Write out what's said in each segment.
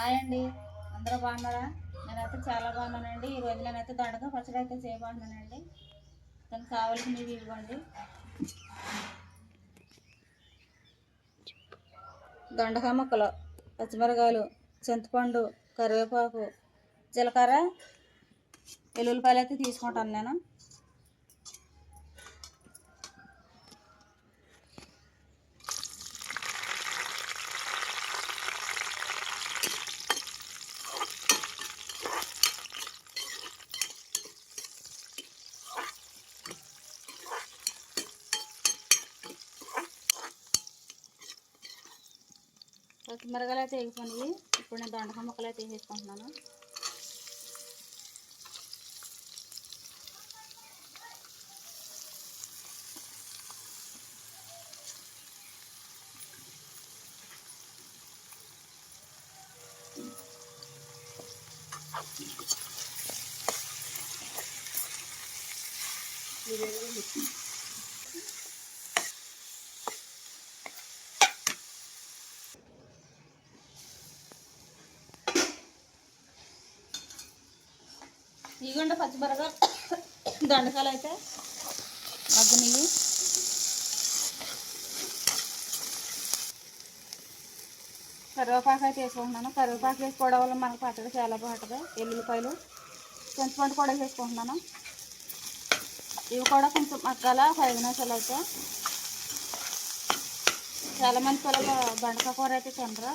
Hi అండి, అందరూ బాగున్నారా? నేనైతే చాలా బాగున్నానండి. ఈరోజు నేనైతే దొండకాయ పచ్చడి అయితే చేయబోతున్నానండి. దానికి కావాల్సినవి ఇవ్వండి. దొండకాయ ముక్కలు, పచ్చిమిరకాయలు, చింతపండు, కరివేపాకు, జీలకర్ర, వెల్లుల్లిపాయలు అయితే తీసుకుంటాను నేను. పచ్చిమిరకాయలు అయితే వేసుకొని ఇప్పుడు నేను దొండకాయ ముక్కలు అయితే వేసేసుకుంటున్నాను. ఇదిగోండి పచ్చిమిరకాయలు, దొండకాయలు అయితే మగ్గనివి. కరివేపాకు అయితే వేసుకుంటున్నాను. కరివేపాకు వేసుకోవడం వల్ల మనకు పచ్చడి చాలా బాగుంటుంది. ఎల్లుల్లిపాయలు, చింతపండు కూడా వేసుకుంటున్నాను. ఇవి కూడా కొంచెం మగ్గాల 5 నిమిషాలు అయితే. చాలామంది పిల్లలు దొండకాయ కూర అయితే తినరు.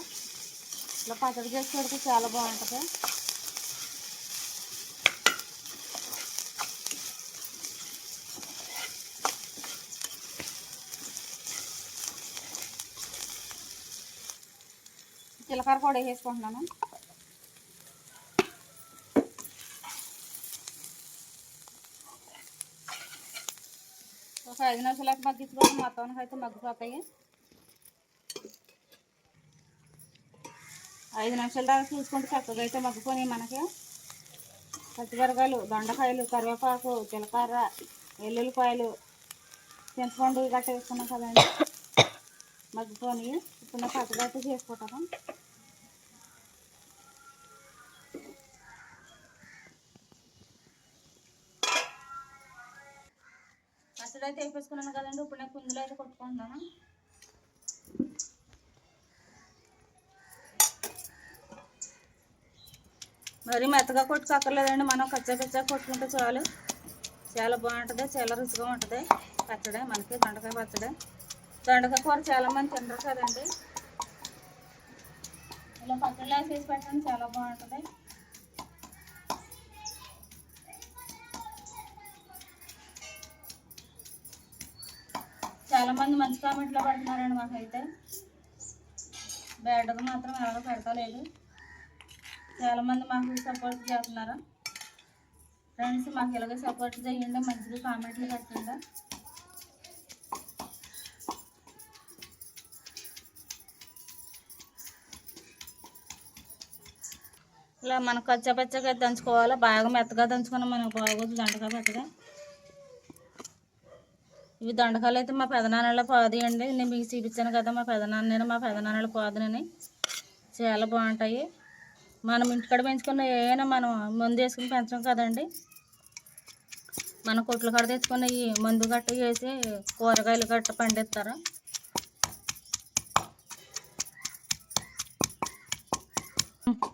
ఇలా పచ్చడి చేసి పెడితే చాలా బాగుంటుంది. జీలకర్ర కూడా వేసుకుంటున్నాను. ఒక 5 నిమిషాలకు మగ్గించుకొని మొత్తానికి అయితే మగ్గిపోతాయి. 5 నిమిషాల దాకా చూసుకుంటే చక్కగా అయితే మగ్గిపోయి మనకి పచ్చిమిరకాయలు, దొండకాయలు, కరివేపాకు, జీలకర్ర, వెల్లుల్లిపాయలు, చింతపండు గట్ట వేసుకున్నాం కదండి, మగ్గిపోయి. ఇప్పుడు నేను పచ్చడి అయితే చేసుకుంటాను. పచ్చడి అయితే వేసుకున్నాను కదండి. ఇప్పుడు నేను కుందులో అయితే కొట్టుకుంటున్నాను. మరి మెత్తగా కొట్టుకోక్కర్లేదండి, మనం కచ్చా కొట్టుకుంటే చాలు. చాలా బాగుంటుంది, చాలా రుచిగా ఉంటుంది పచ్చడి మనకి. దొండకాయ పచ్చడి, దొండకాయ కూర చాలామంది తినరు కదండి. ఇలా పచ్చడిలో వేసేసి పెట్టండి, చాలా బాగుంటుంది. చాలామంది మంచి కామెంట్లో పెడుతున్నారండి. మాకైతే బ్యాడ్గా మాత్రం ఎవరో పెడతలేదు. చాలామంది మాకు సపోర్ట్ చేస్తున్నారు. ఫ్రెండ్స్, మాకు ఇలాగే సపోర్ట్ చేయండి, మంచిగా కామెంట్లు పెట్టండి. ఇలా మనం కచ్చపచ్చగా దంచుకోవాలి. బాగా మెత్తగా దంచుకుని మనకు బాగోదు దొండకాయ పచ్చడి. ఇవి దొండకాయలు అయితే మా పెదనాన్నలో పాది అండి. నేను మీకు చూపించాను కదా, మా పెదనాన్నలో పాదునని. చాలా బాగుంటాయి. మనం ఇంటికాడ పెంచుకున్న ఏమైనా మనం మందు వేసుకుని పెంచాం కదండి. మన కొట్లు కాడ తెచ్చుకున్న ఈ మందు గట్ట వేసి కూరగాయలు గట్ట పండిస్తారు.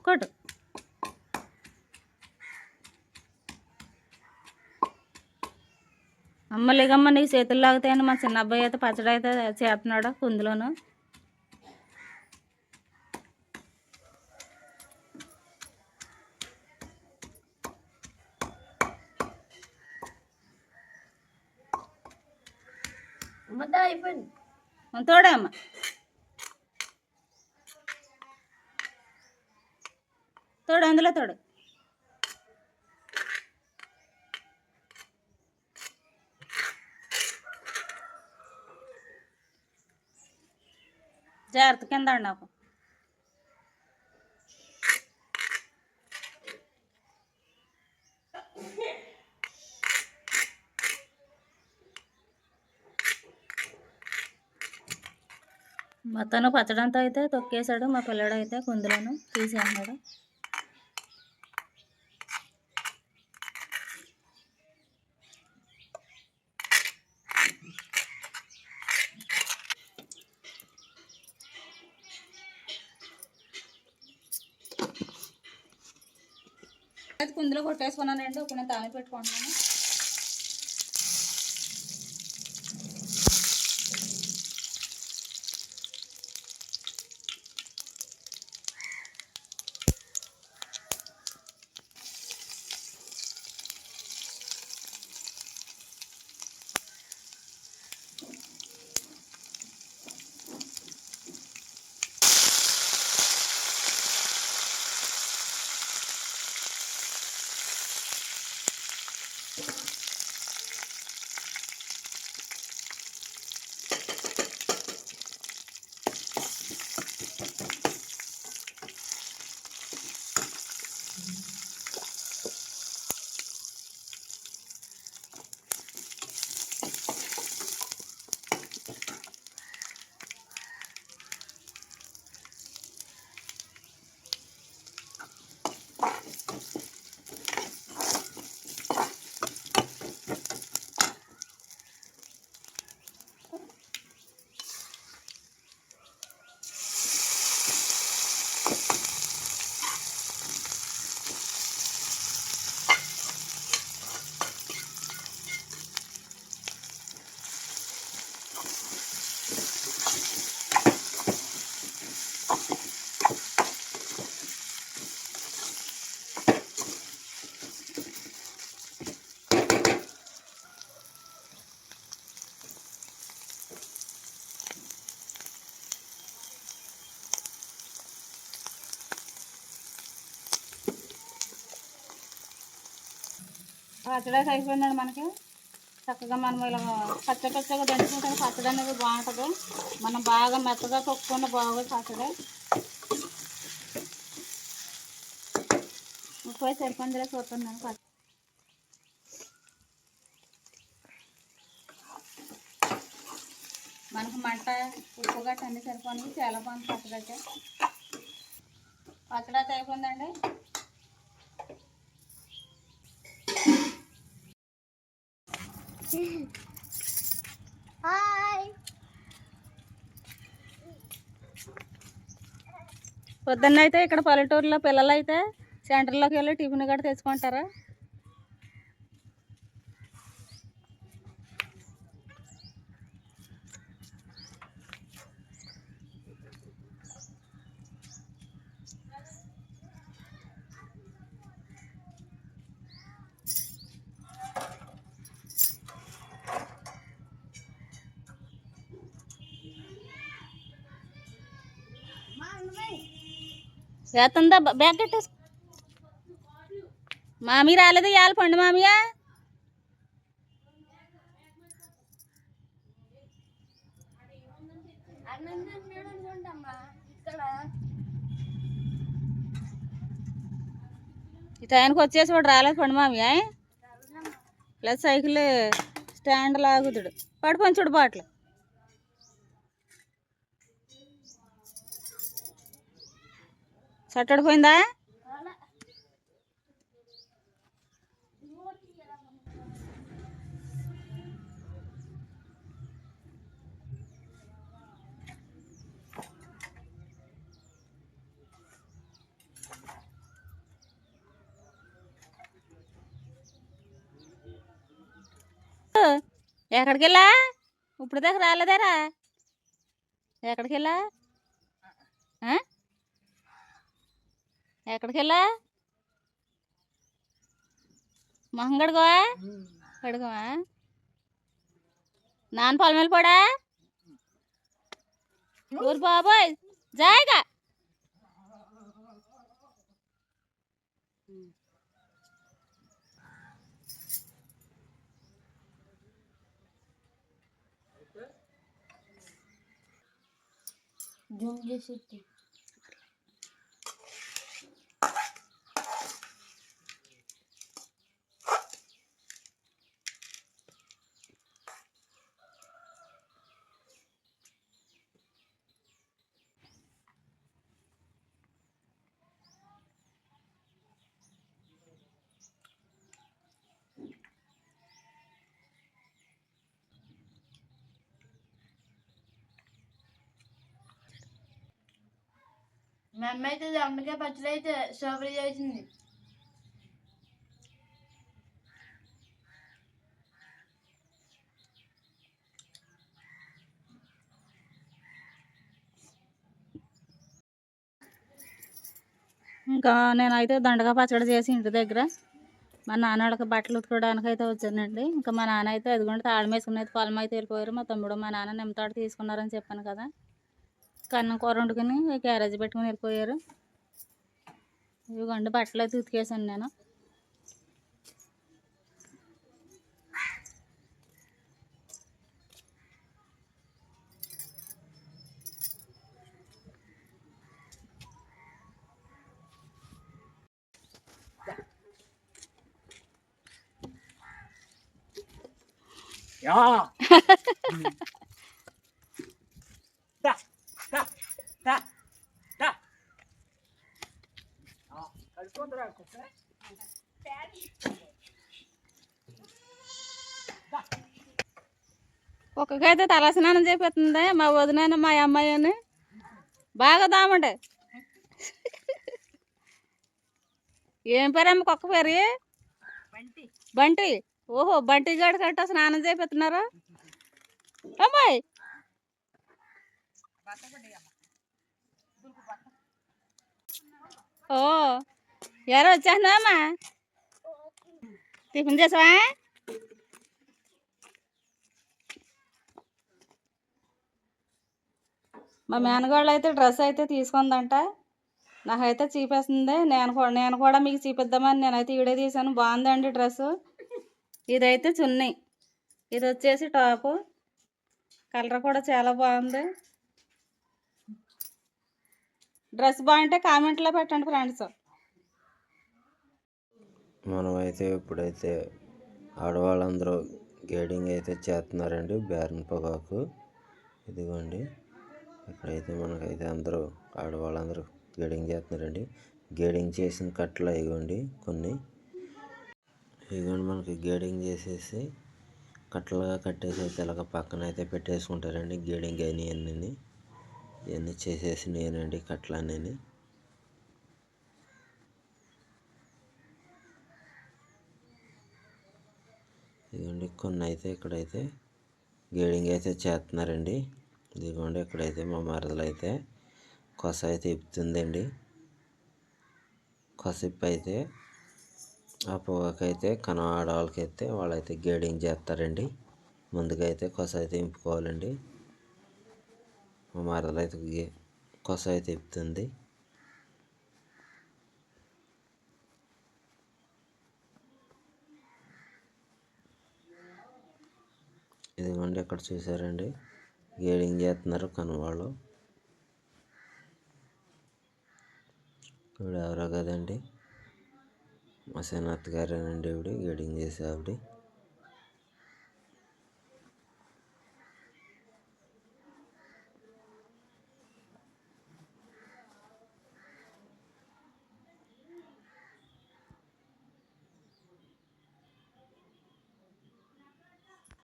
కొట్టు అమ్మలేగమ్మ, నీకు చేతులు లాగుతాయని మా చిన్న అబ్బాయి అయితే పచ్చడి అయితే చేస్తున్నాడు కుందులోను. అయిపోయింది తోడే అమ్మ, తోడు అందులో తోడు. జాగ్రత్త కింద నాకు. మొత్తాన్ని పచ్చడంతా అయితే తొక్కేశాడు మా పిల్లడు అయితే కుందులను తీసి అన్నాడు. కుందులో కొట్టేసుకున్నానండి. ఇప్పుడు నేను తాళి పెట్టుకుంటున్నాను. పచ్చడి అయిపోయిందండి. మనకి చక్కగా మనం ఇలా పచ్చగా దంచుకుంటే పచ్చడి అనేది బాగుంటుంది. మనం బాగా మెత్తగా తొక్కుకుండా బాగోదు పచ్చడి. ఉప్పు సరిపోయిందిలే చూస్తున్నాను. మనకు మంట ఉప్పు గట్ట అన్నీ సరిపోయి చాలా బాగుంది పచ్చడి అయితే. పచ్చడి అయితే అయిపోయిందండి. పొద్దున్న అయితే ఇక్కడ పల్లెటూరులో పిల్లలు అయితే సెంటర్లోకి వెళ్ళి టిఫిన్ గట్ట తెచ్చుకుంటారు. వేస్తుందా బ్యాగ్ కట్టేసి మామీ రాలేదు ఇవాళ పండు మామయ్య. ఈ టైంకి వచ్చేసి వాడు రాలేదు పండు మామయ్య. లేదా సైకిల్ స్టాండ్ లాగుతుడు పడిపోయి చూడు బాట్లు. సట్టడిపోయిందా? ఎక్కడికి వెళ్ళా? ఇప్పుడు దాకా రాలేదారా? ఎక్కడికి వెళ్ళా? ఎక్కడికి వెళ్ళా? మొహం కడుకోవా? కడుకోవా? నాన్న పొలం వెళ్ళిపోడా? ఊరు బాబోయ్ జాయిగా. జూమ్ చేసి మా అమ్మ అయితే దొండకాయ పచ్చడి అయితే సూపర్ చేసింది. ఇంకా నేనైతే దొండకాయ పచ్చడి చేసి ఇంటి దగ్గర మా నాన్నకి బట్టలు ఉతుకోవడానికి అయితే వచ్చానండి. ఇంకా మా నాన్న అయితే అదిగోండి తాళం వేసుకుని అయితే పొలం అయితే వెళ్ళిపోయారు. మా తమ్ముడు మా నాన్న నిమ్మతాడు తీసుకున్నారని చెప్పాను కదా. కన్నం కూర వండుకుని క్యారేజ్ పెట్టుకుని వెళ్ళిపోయారు. ఇదిగోండి బట్టలు అయితే ఉతికేసాను నేను. ఒక్కకైతే తలస్నానం చేపిస్తుంది మా వదిన మా అమ్మాయి అని. బాగా దామంటే ఏం పేరమ్మ కుక్క పేరు? బంటి. ఓహో బంటి గడి కట్ట స్నానం చేపిస్తున్నారు అమ్మాయి. ఓ ఎవరు వచ్చేస్తున్నా అమ్మా? టిఫిన్ చేసావా? మా మేనగాళ్ళు అయితే డ్రెస్ అయితే తీసుకుందంట. నాకైతే చూపిస్తుంది. నేను కూడా మీకు చూపిద్దామని నేనైతే ఈడే తీసాను. బాగుందండి డ్రెస్సు. ఇదైతే చున్నీ, ఇది వచ్చేసి టాపు. కలర్ కూడా చాలా బాగుంది. డ్రెస్ బాగుంటే కామెంట్లో పెట్టండి ఫ్రెండ్స్. మనమైతే ఇప్పుడైతే ఆడవాళ్ళందరూ గేడింగ్ అయితే చేస్తున్నారండి బేరన్ పొగాకు. ఇదిగోండి ఇక్కడైతే మనకైతే అందరూ ఆడవాళ్ళందరూ గేడింగ్ చేస్తున్నారండి. గేడింగ్ చేసిన కట్టలు ఇవ్వండి కొన్ని. ఇదిగోండి మనకి గేడింగ్ చేసేసి కట్టలుగా కట్టేసి అయితే ఇలాగ పక్కన అయితే పెట్టేసుకుంటారండి. గేడింగ్ అయినవన్నీ ఇవన్నీ చేసేసినాయనండి కట్టలు అన్నీ. ఇదిగోండి కొన్ని అయితే ఇక్కడైతే గేడింగ్ అయితే చేస్తున్నారండి. ఇదిగోండి ఇక్కడైతే మా మరదలు అయితే కొస అయితే ఇప్పుతుందండి. కొస ఇప్పు అయితే ఆ పొగకైతే కనం ఆడవాళ్ళకైతే వాళ్ళైతే గేడింగ్ చేస్తారండి. ముందుగా అయితే కొస అయితే ఇంపుకోవాలండి. మా మరదలు అయితే కొస అయితే ఇప్పుతుంది. ఇదిగోండి ఇక్కడ చూసారండి గేడింగ్ చేస్తున్నారు కనువాళ్ళు. ఇప్పుడు ఎవరో కదండి మా సినత్త గారేనండి ఇవిడ గేడింగ్ చేసే ఆవిడ.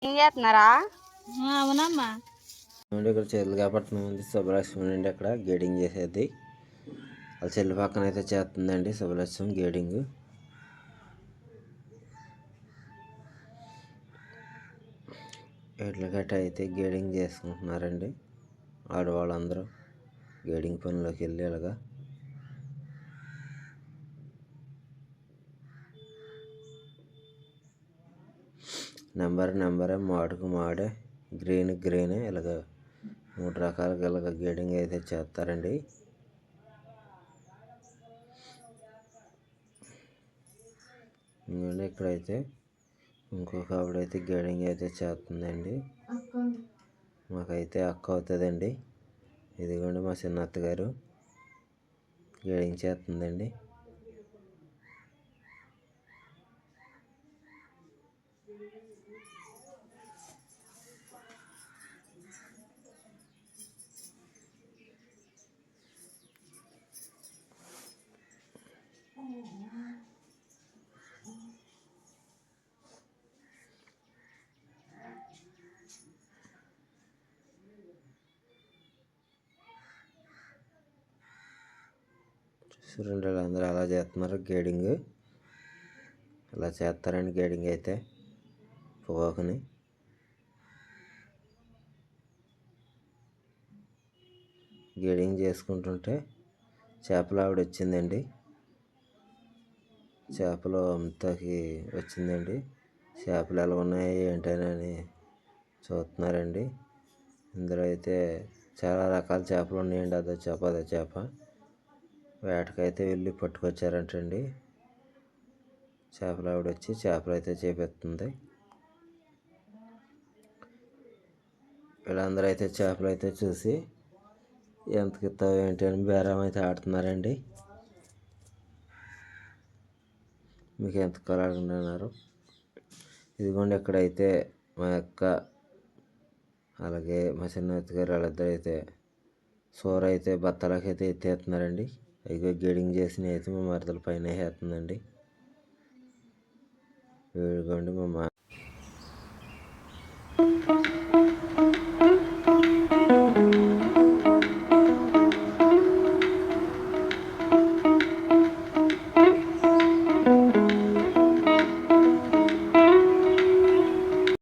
ఏం చేస్తున్నారా? అవునమ్మా. ఇక్కడ చేతులు కాపట్నం ఉంది శుభలక్ష్మి అండి. అక్కడ గేడింగ్ చేసేది వాళ్ళ చెల్లి పక్కన అయితే చేస్తుందండి శుభలక్ష్మి గేడింగ్. ఎడ్ల గట్ట అయితే గేడింగ్ చేసుకుంటున్నారండి ఆడవాళ్ళందరూ గేడింగ్ పనిలోకి వెళ్ళి ఇలాగా. నెంబరే మాడుకు మాడే గ్రీనే ఇలాగ 3 రకాలుగా ఇలాగ గేడింగ్ అయితే చేస్తారండి. ఎందుకంటే ఇక్కడైతే ఇంకొక ఆవిడైతే గేడింగ్ అయితే చేస్తుందండి. మాకైతే అక్క అవుతుందండి. ఇదిగోండి మా చిన్నత్త గారు గేడింగ్ చేస్తుందండి. చూడండి వీళ్ళందరూ అలా చేస్తున్నారు గేడింగ్. అలా చేస్తారండి గేడింగ్ అయితే పొగాకుని. గేడింగ్ చేసుకుంటుంటే చేపలు ఆవిడ వచ్చిందండి. చేపలు అంతకి వచ్చిందండి. చేపలు ఎలా ఉన్నాయి ఏంటని చూస్తున్నారండి. ఇందులో అయితే చాలా రకాల చేపలు ఉన్నాయండి. అదో చేప వేటకైతే వెళ్ళి పట్టుకొచ్చారంటండి. చేపలు ఆవిడ వచ్చి చేపలు అయితే చేపిస్తుంది. వీళ్ళందరూ అయితే చేపలు అయితే చూసి ఎంతకి ఇస్తావు ఏంటి అని బేరం అయితే ఆడుతున్నారండి. మీకు ఎంత కలాడుతున్నారు. ఇదిగోండి ఇక్కడైతే మా యొక్క అలాగే మా చిన్న గారు వాళ్ళిద్దరు అయితే సోర అయితే బత్తలకి అయితే ఎత్తేస్తున్నారండి. ఇదిగో గేడింగ్ చేసిన అయితే మా మరదల పైన వేస్తుందండి. ఇదిగోండి మా